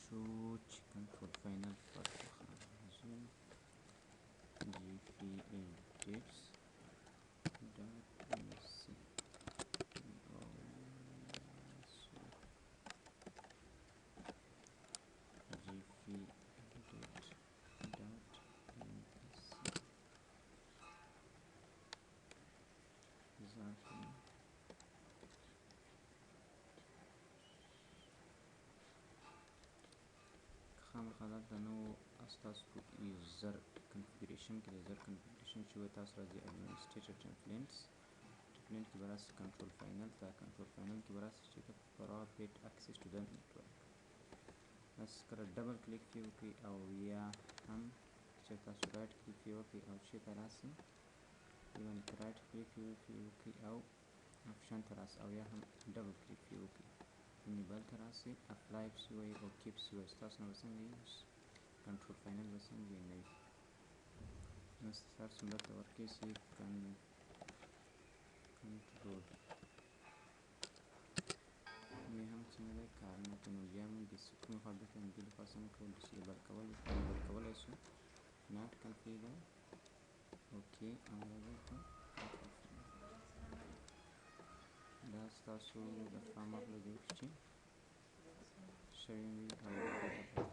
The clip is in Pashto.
شو چې کنټرول فاینل فرق وخانځو GPA dates dot msc خامخا دلته نو ستاسو په یوزر کنفیګریشن کې د یوزر کنفیګریشن چې وایي تاسو راځي اډمنسټریټر ټمپلیټس کې به راسي کنټرول فاینل ته کنټرول فاینل کې به راسي چې پراپټ اکسس ټو د نیټورک تاسو کله ډبل کلیک پرې وکړئ او یا هم چې تاسو رایټ کلیک پرې وکړئ او چېرته راسي دې باندې که رایټ کلیک پرې وکړئ او اپشن ته راسي او یا هم ډبل کلیک پرې وکړئ انیبل ته راسي اپلای پسې وایي او کیپ پسې وایي ستاسو نه به څنګه وي کنټرول فاینل به څنګه وي نه وي نو ستاسو دلته ورکړئ چې کنټرول نو هم څنګه دی کار نه کوي نو بیا موږ د کومې خوا بېرته د دې لخوا څنګه کول ډسیبل کولی شو ناټ کنفیګر اوکې او دلته دا ستاسو د فارم اپ له دې چې شوي وي او